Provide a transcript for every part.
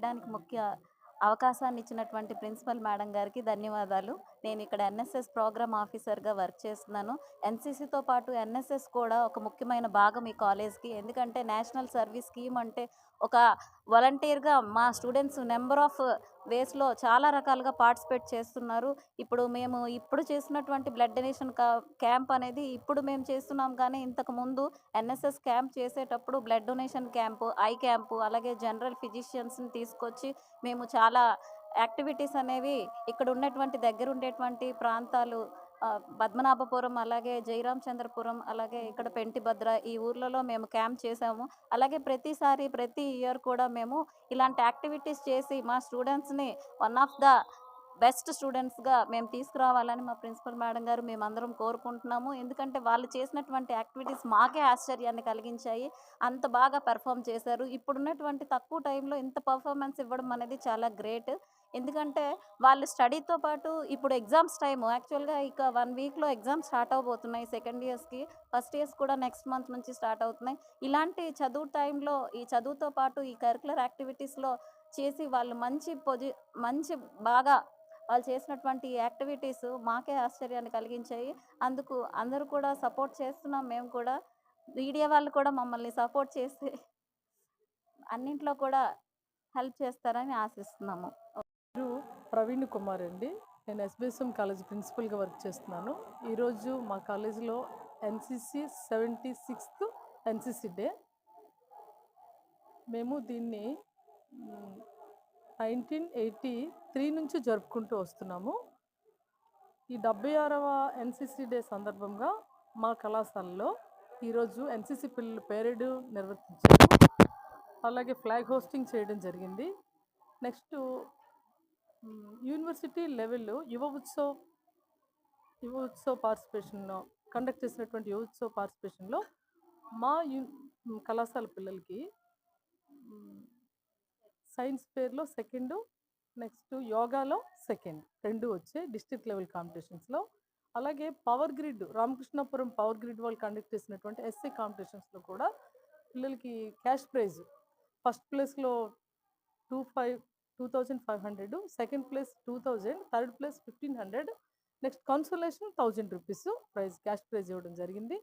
చేయడానికి ముఖ్య అవకాశాన్ని ఇచ్చినటువంటి ప్రిన్సిపల్ మేడం గారికి ధన్యవాదాలు. నేను ఇక్కడ ఎన్ఎస్ఎస్ ప్రోగ్రామ్ ఆఫీసర్‌గా వర్క్ చేస్తున్నాను. ఎన్‌సీసీతో పాటు ఎన్ఎస్ఎస్ కూడా ఒక ముఖ్యమైన భాగం ఈ కాలేజ్‌కి. ఎందుకంటే నేషనల్ సర్వీస్ స్కీమ్ అంటే ఒక వాలంటీర్‌గా మా స్టూడెంట్స్ నంబర్ ఆఫ్ వేస్‌లో చాలా రకాలుగా పార్టిసిపేట్ చేస్తున్నారు. ఇప్పుడు చేసినటువంటి బ్లడ్ డొనేషన్ క్యాంప్ అనేది ఇప్పుడు మేము చేస్తున్నాం కానీ ఇంతకుముందు ఎన్ఎస్ఎస్ క్యాంప్ చేసేటప్పుడు blood donation camp, I camp అలాగే జనరల్ ఫిజిషియన్స్‌ని తీసుకొచ్చి మేము చాలా యాక్టివిటీస్ అనేవి ఇక్కడ ఉన్నటువంటి దగ్గర ఉండేటువంటి ప్రాంతాలు పద్మనాభపురం, అలాగే జయరామచంద్రపురం, అలాగే ఇక్కడ పెంటిభద్ర ఈ ఊర్లలో మేము క్యాంప్ చేసాము. అలాగే ప్రతి ఇయర్ కూడా మేము ఇలాంటి యాక్టివిటీస్ చేసి మా స్టూడెంట్స్‌ని వన్ ఆఫ్ ద బెస్ట్ స్టూడెంట్స్‌గా మేము తీసుకురావాలని మా ప్రిన్సిపల్ మేడం గారు మేమందరం కోరుకుంటున్నాము. ఎందుకంటే వాళ్ళు చేసినటువంటి యాక్టివిటీస్ మాకే ఆశ్చర్యాన్ని కలిగించాయి. అంత బాగా పెర్ఫార్మ్ చేశారు. ఇప్పుడున్నటువంటి తక్కువ టైంలో ఇంత పెర్ఫార్మన్స్ ఇవ్వడం అనేది చాలా గ్రేట్. ఎందుకంటే వాళ్ళు స్టడీతో పాటు ఇప్పుడు ఎగ్జామ్స్ టైము యాక్చువల్‌గా ఇక 1 వీక్‌లో ఎగ్జామ్స్ స్టార్ట్ అవ్వబోతున్నాయి సెకండ్ ఇయర్స్‌కి. ఫస్ట్ ఇయర్స్ కూడా నెక్స్ట్ మంత్ నుంచి స్టార్ట్ అవుతున్నాయి. ఇలాంటి చదువు టైంలో ఈ చదువుతో పాటు ఈ కరిక్యులర్ యాక్టివిటీస్‌లో చేసి వాళ్ళు మంచి బాగా వాళ్ళు చేసినటువంటి యాక్టివిటీస్ మాకే ఆశ్చర్యాన్ని కలిగించాయి. అందుకు అందరూ కూడా సపోర్ట్ చేస్తున్నాం మేము కూడా. మీడియా వాళ్ళు కూడా మమ్మల్ని సపోర్ట్ చేసి అన్నింట్లో కూడా హెల్ప్ చేస్తారని ఆశిస్తున్నాము. పేరు ప్రవీణ్ కుమార్ అండి. నేను ఎస్బీఎస్ఎం కాలేజ్ ప్రిన్సిపల్గా వర్క్ చేస్తున్నాను. ఈరోజు మా కాలేజీలో ఎన్సిసి 76th ఎన్సిసి డే. మేము దీన్ని 1983 నుంచి జరుపుకుంటూ వస్తున్నాము. ఈ 76వ ఎన్సిసి డే సందర్భంగా మా కళాశాలలో ఈరోజు ఎన్సిసి పిల్లలు పేరేడ్ నిర్వర్తించారు. అలాగే ఫ్లాగ్ హోస్టింగ్ చేయడం జరిగింది. నెక్స్ట్ యూనివర్సిటీ లెవెల్లో యువ ఉత్సవ్ పార్టిసిపేషన్ కండక్ట్ చేసినటువంటి యువ ఉత్సవ్ పార్టిసిపేషన్లో మా కళాశాల పిల్లలకి సైన్స్ ఫేర్లో సెకండు, నెక్స్ట్ యోగాలో సెకండ్ 2 వచ్చాయి డిస్ట్రిక్ట్ లెవెల్ కాంపిటీషన్స్లో. అలాగే power grid Ramakrishnapuram power grid వాళ్ళు కండక్ట్ చేసినటువంటి ఎస్ఏ కాంపిటీషన్స్లో కూడా పిల్లలకి క్యాష్ ప్రైజ్ ఫస్ట్ ప్లేస్లో 2500, second place 2000, third place 1500, next consolation 1000 rupees cash prize ఇవ్వడం జరిగింది.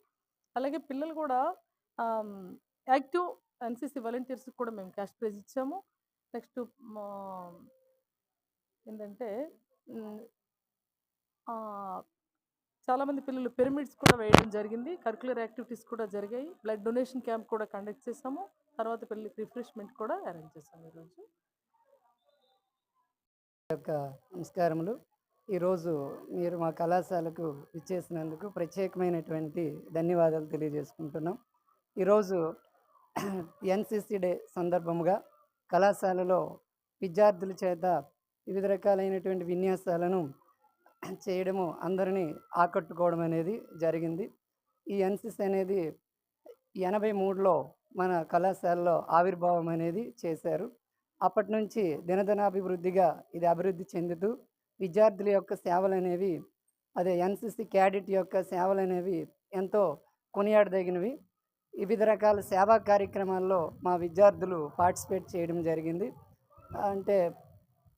అలాగే పిల్లలు కూడా యాక్టివ్ ఎన్సిసి వాలంటీర్స్కి కూడా మేము క్యాష్ ప్రైజ్ ఇచ్చాము. నెక్స్ట్ ఏంటంటే చాలామంది పిల్లలు పిరమిడ్స్ కూడా వేయడం జరిగింది. కరిక్యులర్ యాక్టివిటీస్ కూడా జరిగాయి. బ్లడ్ డొనేషన్ క్యాంప్ కూడా కండక్ట్ చేసాము. తర్వాత పిల్లలకి రిఫ్రెష్మెంట్ కూడా అరేంజ్ చేసాము. ఈరోజు నమస్కారములు. ఈరోజు మీరు మా కళాశాలకు ఇచ్చేసినందుకు ప్రత్యేకమైనటువంటి ధన్యవాదాలు తెలియజేసుకుంటున్నాం. ఈరోజు ఎన్సిసి డే సందర్భముగా కళాశాలలో విద్యార్థుల చేత వివిధ రకాలైనటువంటి విన్యాసాలను చేయడము అందరినీ ఆకట్టుకోవడం అనేది జరిగింది. ఈ ఎన్సిసి అనేది 83లో మన కళాశాలలో ఆవిర్భావం అనేది చేశారు. అప్పటి నుంచి దినదినాభివృద్ధిగా ఇది అభివృద్ధి చెందుతూ విద్యార్థుల యొక్క సేవలనేవి ఎన్సిసి క్యాడెట్ యొక్క సేవలనేవి ఎంతో కొనియాడదగినవి. వివిధ రకాల సేవా కార్యక్రమాల్లో మా విద్యార్థులు పార్టిసిపేట్ చేయడం జరిగింది. అంటే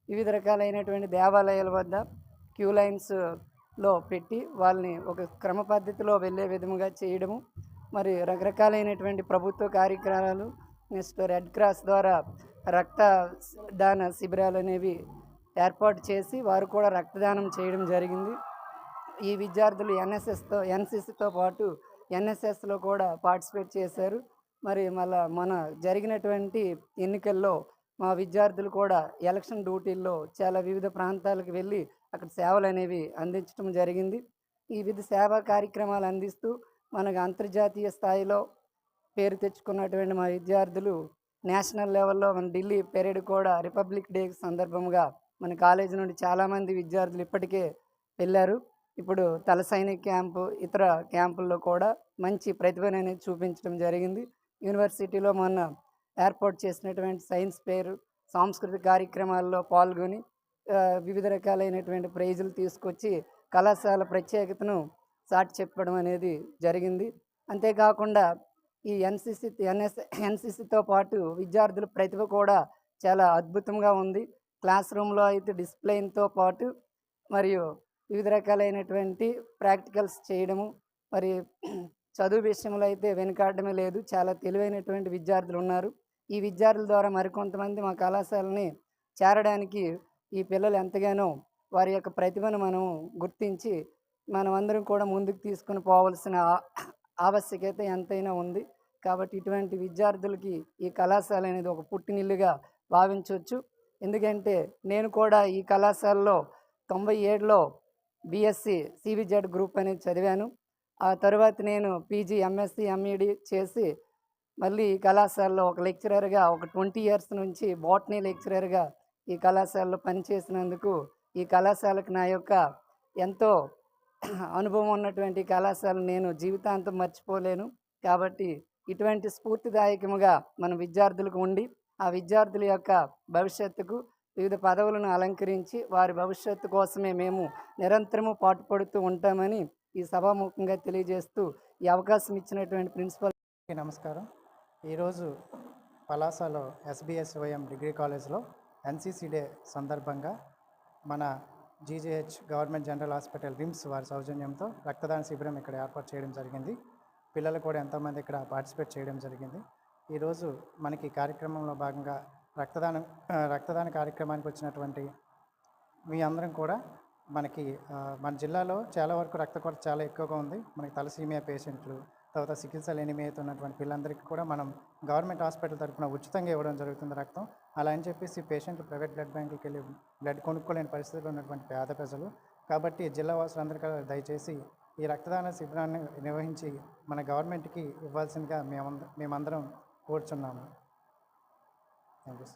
వివిధ రకాలైనటువంటి దేవాలయాల వద్ద క్యూ లైన్స్లో పెట్టి వాళ్ళని ఒక క్రమ పద్ధతిలో వెళ్ళే విధముగా చేయడము, మరి రకరకాలైనటువంటి ప్రభుత్వ కార్యక్రమాలు, నెక్స్ట్ రెడ్ క్రాస్ ద్వారా రక్తదాన శిబిరాలు అనేవి ఏర్పాటు చేసి వారు కూడా రక్తదానం చేయడం జరిగింది. ఈ విద్యార్థులు ఎన్సిసితో పాటు ఎన్ఎస్ఎస్లో కూడా పార్టిసిపేట్ చేశారు. మరి మన జరిగినటువంటి ఎన్నికల్లో మా విద్యార్థులు కూడా ఎలక్షన్ డ్యూటీల్లో చాలా వివిధ ప్రాంతాలకు వెళ్ళి అక్కడ సేవలు అనేవి అందించడం జరిగింది. ఈ వివిధ సేవా కార్యక్రమాలు అందిస్తూ మనకు అంతర్జాతీయ స్థాయిలో పేరు తెచ్చుకున్నటువంటి మా విద్యార్థులు నేషనల్ లెవెల్లో మన ఢిల్లీ పెరేడ్ కూడా రిపబ్లిక్ డే సందర్భంగా మన కాలేజీ నుండి చాలామంది విద్యార్థులు ఇప్పటికే వెళ్ళారు. ఇప్పుడు తల సైనిక్ క్యాంపు, ఇతర క్యాంపుల్లో కూడా మంచి ప్రతిభను అనేది చూపించడం జరిగింది. యూనివర్సిటీలో మొన్న ఏర్పాటు చేసినటువంటి సైన్స్ ఫేర్, సాంస్కృతిక కార్యక్రమాల్లో పాల్గొని వివిధ రకాలైనటువంటి ప్రైజులు తీసుకొచ్చి కళాశాల ప్రత్యేకతను చాటి చెప్పడం అనేది జరిగింది. అంతేకాకుండా ఈ ఎన్సిసితో పాటు విద్యార్థుల ప్రతిభ కూడా చాలా అద్భుతంగా ఉంది. క్లాస్ రూమ్‌లో అయితే డిసిప్లైన్‌తో పాటు మరియు వివిధ రకాలైనటువంటి ప్రాక్టికల్స్ చేయడము, మరి చదువు విషయంలో అయితే వెనుకాడడమే లేదు. చాలా తెలివైనటువంటి విద్యార్థులున్నారు. ఈ విద్యార్థుల ద్వారా మరికొంతమంది మా కళాశాలని చేరడానికి ఈ పిల్లలు ఎంతగానో వారి యొక్క ప్రతిభను మనం గుర్తించి మనమందరం కూడా ముందుకు తీసుకొని పోవాల్సిన ఆవశ్యకత ఎంతైనా ఉంది. కాబట్టి ఇటువంటి విద్యార్థులకి ఈ కళాశాల అనేది ఒక పుట్టినిల్లుగా భావించవచ్చు. ఎందుకంటే నేను కూడా ఈ కళాశాలలో 97లో బీఎస్సీ సివిజెడ్ గ్రూప్ అనేది చదివాను. ఆ తర్వాత నేను పీజీ, ఎంఎస్సీ, ఎంఈడి చేసి మళ్ళీ ఈ కళాశాలలో ఒక లెక్చరర్గా ఒక 20 ఇయర్స్ నుంచి బోటనీ లెక్చరర్గా ఈ కళాశాలలో పనిచేసినందుకు ఈ కళాశాలకు నా యొక్క ఎంతో అనుభవం ఉన్నటువంటి కళాశాలను నేను జీవితాంతం మర్చిపోలేను. కాబట్టి ఇటువంటి స్ఫూర్తిదాయకముగా మన విద్యార్థులకు ఉండి ఆ విద్యార్థుల యొక్క భవిష్యత్తుకు వివిధ పదవులను అలంకరించి వారి భవిష్యత్తు కోసమే మేము నిరంతరము పాటుపడుతూ ఉంటామని ఈ సభాముఖంగా తెలియజేస్తూ ఈ అవకాశం ఇచ్చినటువంటి ప్రిన్సిపల్ నమస్కారం. ఈరోజు పలాసలో ఎస్బిఎస్ఓఎం డిగ్రీ కాలేజ్లో ఎన్సిసి డే సందర్భంగా మన GGH government general hospital RIMS వారి సౌజన్యంతో రక్తదాన శిబిరం ఇక్కడ ఏర్పాటు చేయడం జరిగింది. పిల్లలు కూడా ఎంతోమంది ఇక్కడ పార్టిసిపేట్ చేయడం జరిగింది. ఈరోజు మనకి కార్యక్రమంలో భాగంగా రక్తదాన కార్యక్రమానికి వచ్చినటువంటి మీ అందరం కూడా మన జిల్లాలో చాలా వరకు రక్త కొరత చాలా ఎక్కువగా ఉంది. మనకి తలసీమియా పేషెంట్లు, తర్వాత సికిల్ ఎనిమియాతో ఉన్నటువంటి పిల్లలందరికీ కూడా మనం గవర్నమెంట్ హాస్పిటల్ తరఫున ఉచితంగా ఇవ్వడం జరుగుతుంది రక్తం. అలా అని చెప్పేసి పేషెంట్లు ప్రైవేట్ బ్లడ్ బ్యాంకులకు వెళ్ళి బ్లడ్ కొనుక్కోలేని పరిస్థితిలో ఉన్నటువంటి పేద ప్రజలు. కాబట్టి జిల్లా వాసులందరూ కూడా దయచేసి ఈ రక్తదాన శిబిరాన్ని నిర్వహించి మన గవర్నమెంట్కి ఇవ్వాల్సిందిగా మేమందరం కోరుచున్నాము. Thank you.